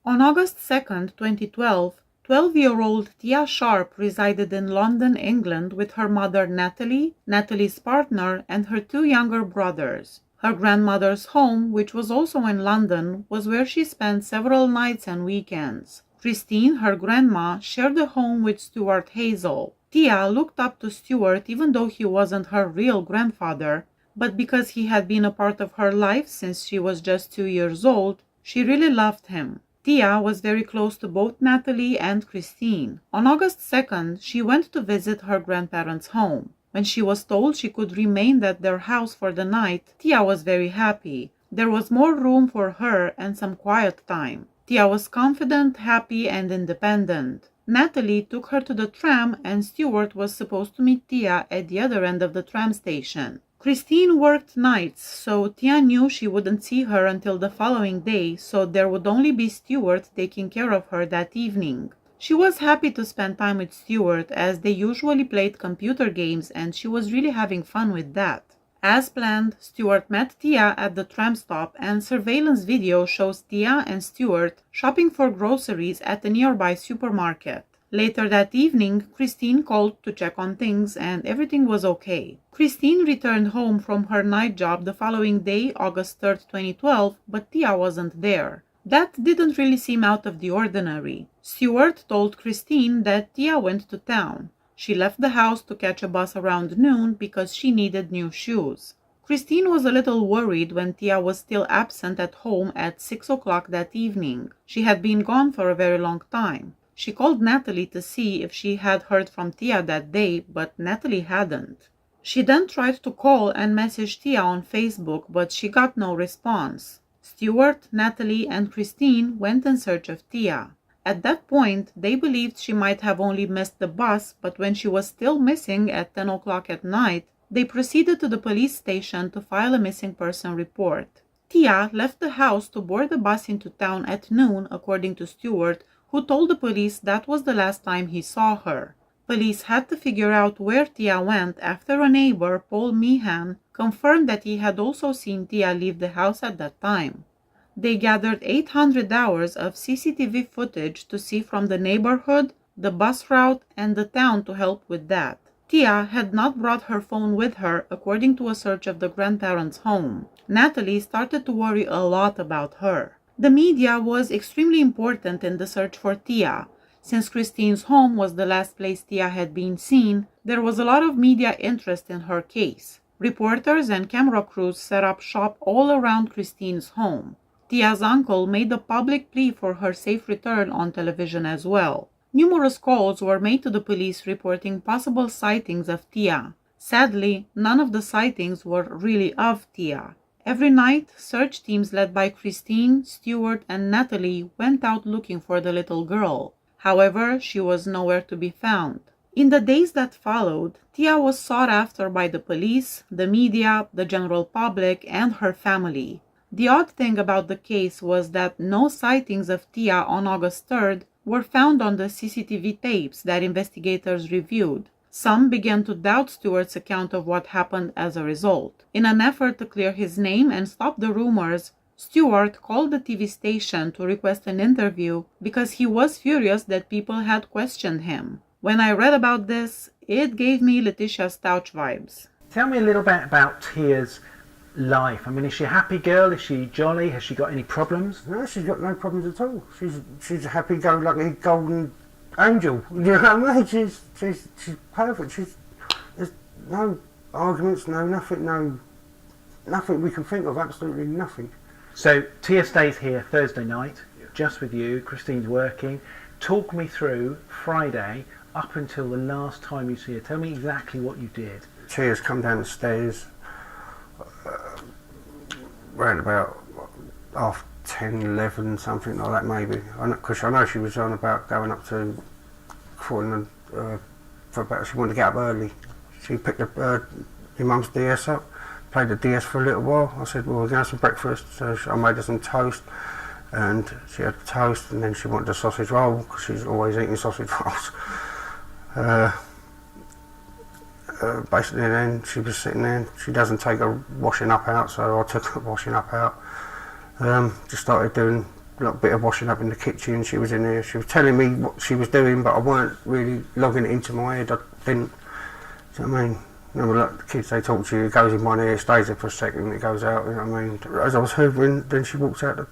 On August 2nd, 2012, 12-year-old Tia Sharp resided in London, England with her mother Natalie, Natalie's partner, and her two younger brothers. Her grandmother's home, which was also in London, was where she spent several nights and weekends. Christine, her grandma, shared a home with Stuart Hazell. Tia looked up to Stuart even though he wasn't her real grandfather, but because he had been a part of her life since she was just 2 years old, she really loved him. Tia was very close to both Natalie and Christine. On August 2nd, she went to visit her grandparents' home. When she was told she could remain at their house for the night, Tia was very happy. There was more room for her and some quiet time. Tia was confident, happy, and independent. Natalie took her to the tram, and Stuart was supposed to meet Tia at the other end of the tram station. Christine worked nights, so Tia knew she wouldn't see her until the following day, so there would only be Stuart taking care of her that evening. She was happy to spend time with Stuart, as they usually played computer games, and she was really having fun with that. As planned, Stuart met Tia at the tram stop, and surveillance video shows Tia and Stuart shopping for groceries at a nearby supermarket. Later that evening, Christine called to check on things, and everything was okay. Christine returned home from her night job the following day, August 3rd, 2012, but Tia wasn't there. That didn't really seem out of the ordinary. Stuart told Christine that Tia went to town. She left the house to catch a bus around noon because she needed new shoes. Christine was a little worried when Tia was still absent at home at 6 o'clock that evening. She had been gone for a very long time. She called Natalie to see if she had heard from Tia that day, but Natalie hadn't. She then tried to call and message Tia on Facebook, but she got no response. Stuart, Natalie, and Christine went in search of Tia. At that point, they believed she might have only missed the bus, but when she was still missing at 10 o'clock at night, they proceeded to the police station to file a missing person report. Tia left the house to board the bus into town at noon, according to Stuart, who told the police that was the last time he saw her. Police had to figure out where Tia went after a neighbor, Paul Meehan, confirmed that he had also seen Tia leave the house at that time. They gathered 800 hours of CCTV footage to see from the neighborhood, the bus route, and the town to help with that. Tia had not brought her phone with her, according to a search of the grandparents' home. Natalie started to worry a lot about her. The media was extremely important in the search for Tia. Since Christine's home was the last place Tia had been seen, there was a lot of media interest in her case. Reporters and camera crews set up shop all around Christine's home. Tia's uncle made a public plea for her safe return on television as well. Numerous calls were made to the police reporting possible sightings of Tia. Sadly, none of the sightings were really of Tia. Every night, search teams led by Christine, Stuart, and Natalie went out looking for the little girl. However, she was nowhere to be found. In the days that followed, Tia was sought after by the police, the media, the general public, and her family. The odd thing about the case was that no sightings of Tia on August 3rd were found on the CCTV tapes that investigators reviewed. Some began to doubt Stuart's account of what happened as a result. In an effort to clear his name and stop the rumors, Stuart called the TV station to request an interview because he was furious that people had questioned him. When I read about this, it gave me Letitia Stouch vibes. Tell me a little bit about Tia's life. I mean, is she a happy girl? Is she jolly? Has she got any problems? No, she's got no problems at all. She's a happy-go-lucky golden angel. You know what I mean? She's perfect. There's no arguments, nothing we can think of. Absolutely nothing. So Tia stays here Thursday night, just with you. Christine's working. Talk me through Friday up until the last time you see her. Tell me exactly what you did. Tia's come down the stairs around about 10:30, something like that maybe. Because I know she was on about going up to Croydon for about. She wanted to get up early. She picked up your mum's DS up, played the DS for a little while. I said, well, we're going to have some breakfast. So I made her some toast, and she had toast, and then she wanted a sausage roll because she's always eating sausage rolls. Basically, then she was sitting there. She doesn't take her washing up out, so I took her washing up out. Just started doing little bit of washing up in the kitchen. She was in there. She was telling me what she was doing, but I weren't really logging it into my head. I didn't. Do you know what I mean? You know, like the kids, they talk to you. It goes in one ear, stays there for a second, and it goes out. You know what I mean? As I was hoovering, then she walked out.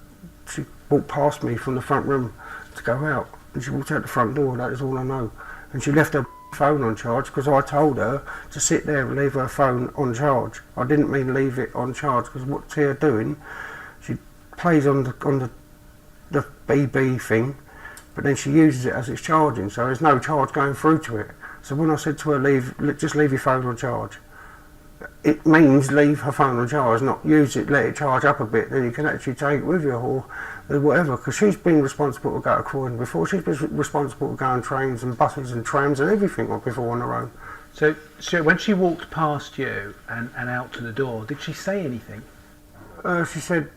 She walked past me from the front room to go out, and she walked out the front door. That is all I know. And she left her phone on charge because I told her to sit there and leave her phone on charge. I didn't mean leave it on charge because what's Tia doing? She plays on the BB thing, but then she uses it as it's charging, so there's no charge going through to it. So when I said to her, just leave your phone on charge, it means leave her phone on charge, not use it, let it charge up a bit, then you can actually take it with you or whatever, because she's been responsible to go to Croydon before. She's been responsible to go on trains and buses and trams and everything before on her own. So when she walked past you and out to the door, did she say anything? She said,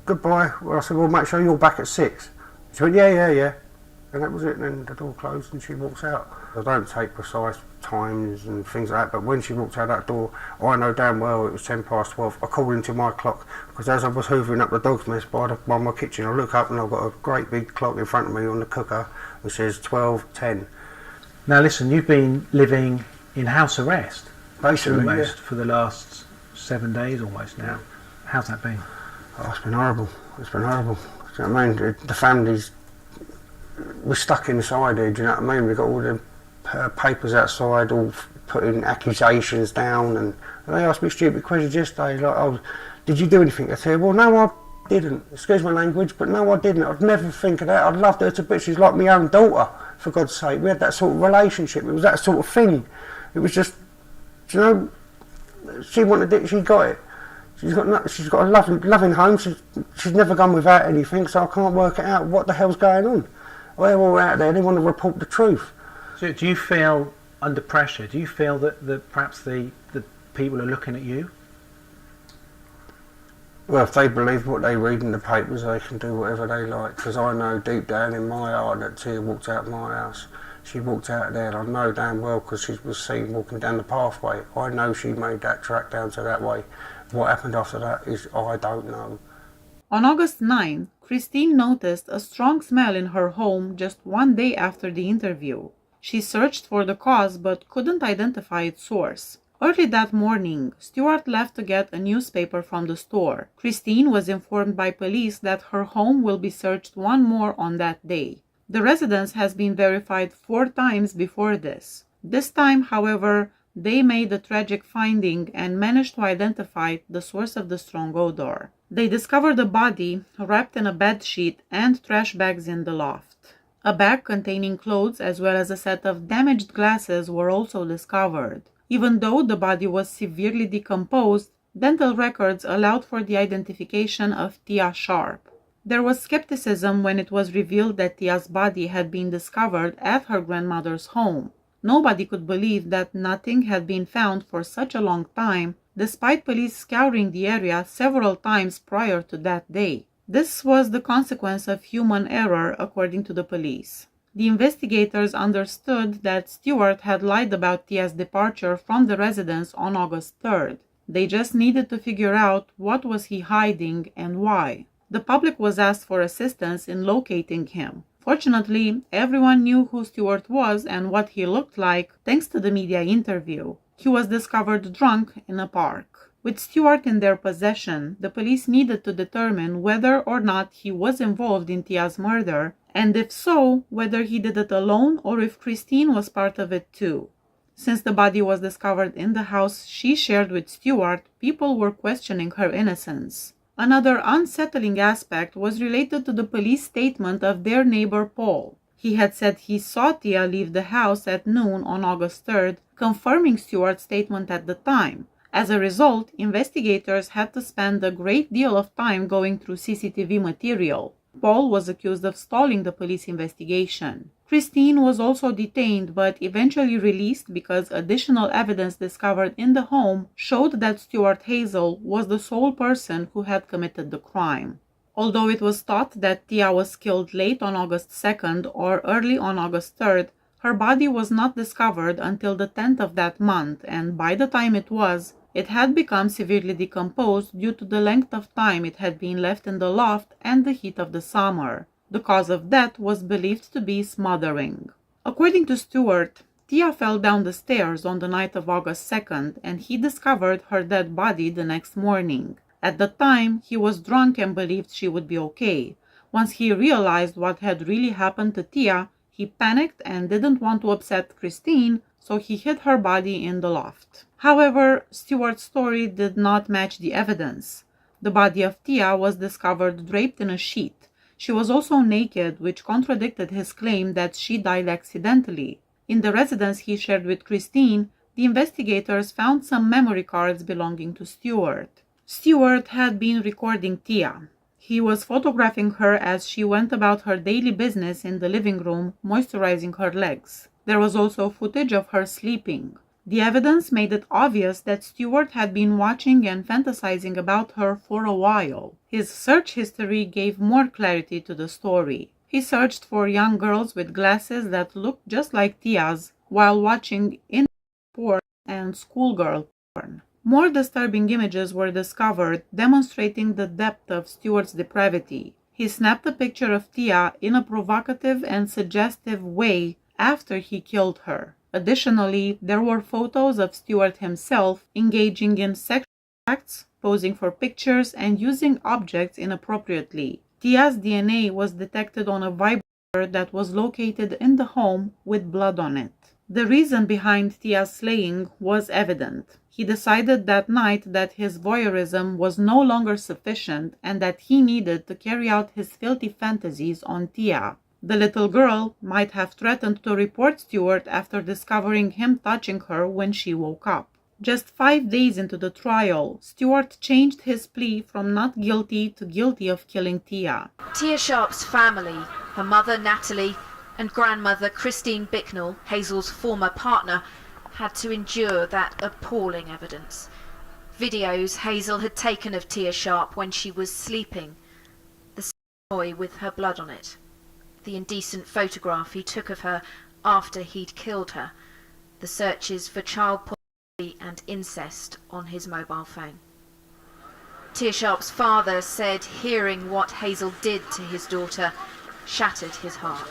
goodbye. Well, I said, well, make sure you're back at 6. She went, yeah. And that was it, and then the door closed and she walks out. I don't take precise times and things like that, but when she walked out that door, I know damn well it was 12:10. I called into my clock, because as I was hoovering up the dog's mess by my kitchen, I look up and I've got a great big clock in front of me on the cooker which says 12:10. Now listen, you've been living in house arrest, Basically, almost, for the last 7 days almost now. How's that been? Oh, it's been horrible. It's been horrible. Do you know what I mean? The family's... We're stuck inside here, do you know what I mean? We've got all the papers outside, all putting accusations down, and they asked me stupid questions yesterday, like, oh, did you do anything? I said, well, no, I didn't. Excuse my language, but no, I didn't. I'd never think of that. I'd loved her to bits. She's like my own daughter, for God's sake. We had that sort of relationship. It was that sort of thing. It was just, you know, she wanted it, she got it. She's got a loving home. She's never gone without anything, so I can't work it out. What the hell's going on? They're all out there. They want to report the truth. So do you feel under pressure? Do you feel that perhaps the people are looking at you? Well, if they believe what they read in the papers, they can do whatever they like. Because I know deep down in my heart that Tia walked out of my house. She walked out there, and I know damn well because she was seen walking down the pathway. I know she made that track down to that way. What happened after that is I don't know. On August 9, Christine noticed a strong smell in her home just 1 day after the interview. She searched for the cause but couldn't identify its source. Early that morning, Stuart left to get a newspaper from the store. Christine was informed by police that her home will be searched one more on that day. The residence has been verified 4 times before this. This time, however, they made a tragic finding and managed to identify the source of the strong odor. They discovered a body wrapped in a bed sheet and trash bags in the loft. A bag containing clothes as well as a set of damaged glasses were also discovered. Even though the body was severely decomposed, dental records allowed for the identification of Tia Sharp. There was skepticism when it was revealed that Tia's body had been discovered at her grandmother's home. Nobody could believe that nothing had been found for such a long time, despite police scouring the area several times prior to that day. This was the consequence of human error, according to the police. The investigators understood that Stuart had lied about Tia's departure from the residence on August 3rd. They just needed to figure out what was he hiding and why. The public was asked for assistance in locating him. Fortunately, everyone knew who Stuart was and what he looked like thanks to the media interview. He was discovered drunk in a park. With Stuart in their possession, the police needed to determine whether or not he was involved in Tia's murder, and if so, whether he did it alone or if Christine was part of it too. Since the body was discovered in the house she shared with Stuart, people were questioning her innocence. Another unsettling aspect was related to the police statement of their neighbor Paul. He had said he saw Tia leave the house at noon on August 3rd, confirming Stuart's statement at the time. As a result, investigators had to spend a great deal of time going through CCTV material. Paul was accused of stalling the police investigation. Christine was also detained but eventually released because additional evidence discovered in the home showed that Stuart Hazell was the sole person who had committed the crime. Although it was thought that Tia was killed late on August 2nd or early on August 3rd, her body was not discovered until the 10th of that month, and by the time it was, It had become severely decomposed due to the length of time it had been left in the loft and the heat of the summer. The cause of death was believed to be smothering. According to Stuart, Tia fell down the stairs on the night of August 2nd, and he discovered her dead body the next morning. At the time, he was drunk and believed she would be okay. Once he realized what had really happened to Tia, he panicked and didn't want to upset Christine, so he hid her body in the loft. However, Stuart's story did not match the evidence. The body of Tia was discovered draped in a sheet. She was also naked, which contradicted his claim that she died accidentally. In the residence he shared with Christine, the investigators found some memory cards belonging to Stuart. Stuart had been recording Tia. He was photographing her as she went about her daily business in the living room, moisturizing her legs. There was also footage of her sleeping. The evidence made it obvious that Stuart had been watching and fantasizing about her for a while. His search history gave more clarity to the story. He searched for young girls with glasses that looked just like Tia's while watching in porn and schoolgirl porn. More disturbing images were discovered, demonstrating the depth of Stuart's depravity. He snapped a picture of Tia in a provocative and suggestive way after he killed her. Additionally, there were photos of Stuart himself engaging in sexual acts, posing for pictures, and using objects inappropriately. Tia's DNA was detected on a vibrator that was located in the home with blood on it. The reason behind Tia's slaying was evident. He decided that night that his voyeurism was no longer sufficient and that he needed to carry out his filthy fantasies on Tia. The little girl might have threatened to report Stuart after discovering him touching her when she woke up. Just 5 days into the trial, Stuart changed his plea from not guilty to guilty of killing Tia. Tia Sharp's family, her mother Natalie and grandmother Christine Bicknell, Hazell's former partner, had to endure that appalling evidence. Videos Hazell had taken of Tia Sharp when she was sleeping, the toy with her blood on it, the indecent photograph he took of her after he'd killed her, the searches for child pornography and incest on his mobile phone. Tia Sharp's father said hearing what Hazell did to his daughter shattered his heart.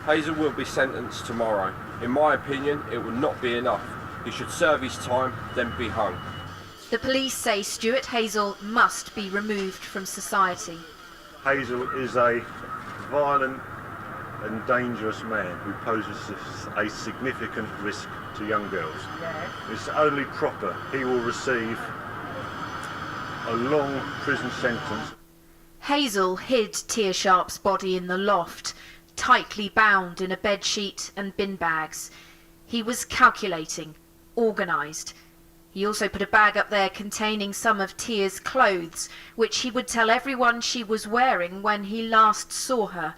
Hazell will be sentenced tomorrow. In my opinion, it will not be enough. He should serve his time, then be hung. The police say Stuart Hazell must be removed from society. Hazell is a violent and dangerous man who poses a significant risk to young girls. It's only proper he will receive a long prison sentence. Hazell hid Tia Sharp's body in the loft, tightly bound in a bedsheet and bin bags. He was calculating, organised. He also put a bag up there containing some of Tia's clothes, which he would tell everyone she was wearing when he last saw her.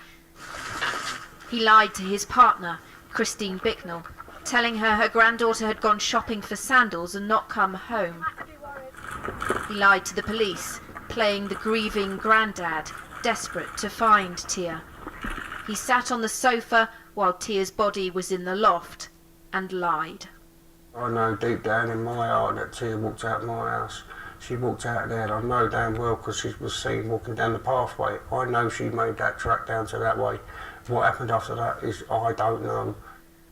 He lied to his partner, Christine Bicknell, telling her granddaughter had gone shopping for sandals and not come home. He lied to the police, playing the grieving granddad, desperate to find Tia. He sat on the sofa while Tia's body was in the loft and lied. I know deep down in my heart that Tia walked out of my house. She walked out there, and I know damn well because she was seen walking down the pathway. I know she made that track down to that way. What happened after that is I don't know.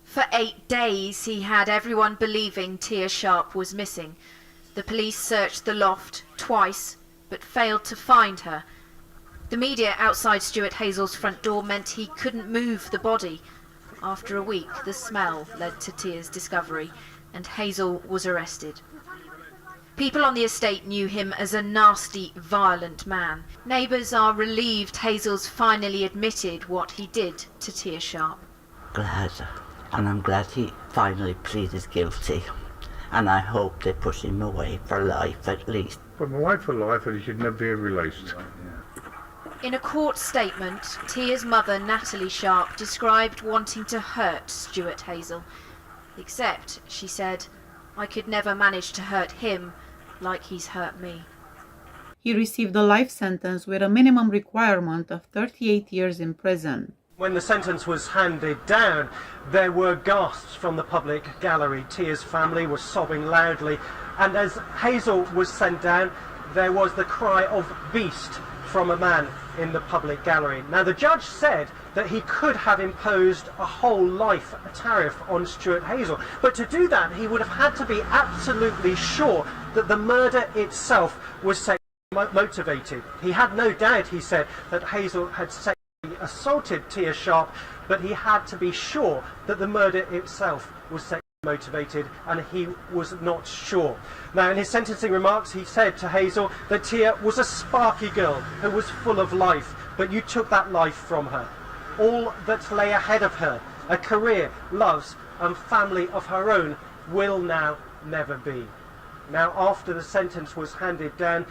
For 8 days he had everyone believing Tia Sharp was missing. The police searched the loft twice but failed to find her. The media outside Stuart Hazell's front door meant he couldn't move the body. After a week, the smell led to Tia's discovery, and Hazell was arrested. People on the estate knew him as a nasty, violent man. Neighbours are relieved Hazell's finally admitted what he did to Tia Sharp. Glad, and I'm glad he finally pleaded guilty, and I hope they put him away for life at least. Put him away for life and he should never be released. In a court statement, Tia's mother, Natalie Sharp, described wanting to hurt Stuart Hazell. Except, she said, I could never manage to hurt him like he's hurt me. He received a life sentence with a minimum requirement of 38 years in prison. When the sentence was handed down, there were gasps from the public gallery. Tia's family was sobbing loudly, and as Hazell was sent down, there was the cry of beast from a man in the public gallery. Now, the judge said that he could have imposed a whole life tariff on Stuart Hazell, but to do that, he would have had to be absolutely sure that the murder itself was sexually motivated. He had no doubt, he said, that Hazell had sexually assaulted Tia Sharp, but he had to be sure that the murder itself was sexually motivated, and he was not sure. Now, in his sentencing remarks, he said to Hazell that Tia was a sparky girl who was full of life, but you took that life from her. All that lay ahead of her, a career, loves, and family of her own, will now never be. Now, after the sentence was handed down,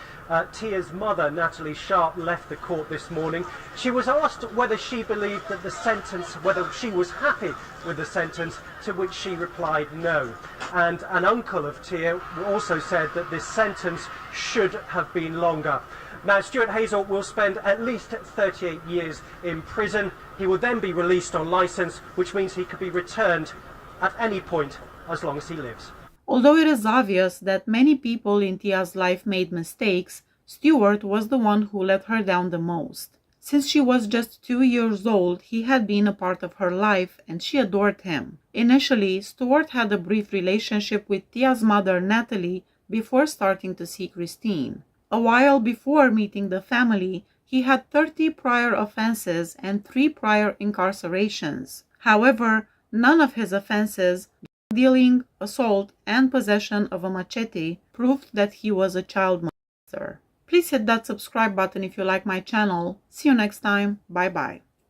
Tia's mother, Natalie Sharp, left the court this morning. She was asked whether she believed that the sentence, whether she was happy with the sentence, to which she replied no. And an uncle of Tia also said that this sentence should have been longer. Now, Stuart Hazell will spend at least 38 years in prison. He will then be released on licence, which means he could be returned at any point as long as he lives. Although it is obvious that many people in Tia's life made mistakes, Stuart was the one who let her down the most. Since she was just 2 years old, he had been a part of her life and she adored him. Initially, Stuart had a brief relationship with Tia's mother, Natalie, before starting to see Christine. A while before meeting the family, he had 30 prior offenses and 3 prior incarcerations. However, none of his offenses, dealing, assault, and possession of a machete, proved that he was a child molester. Please hit that subscribe button if you like my channel. See you next time. Bye bye.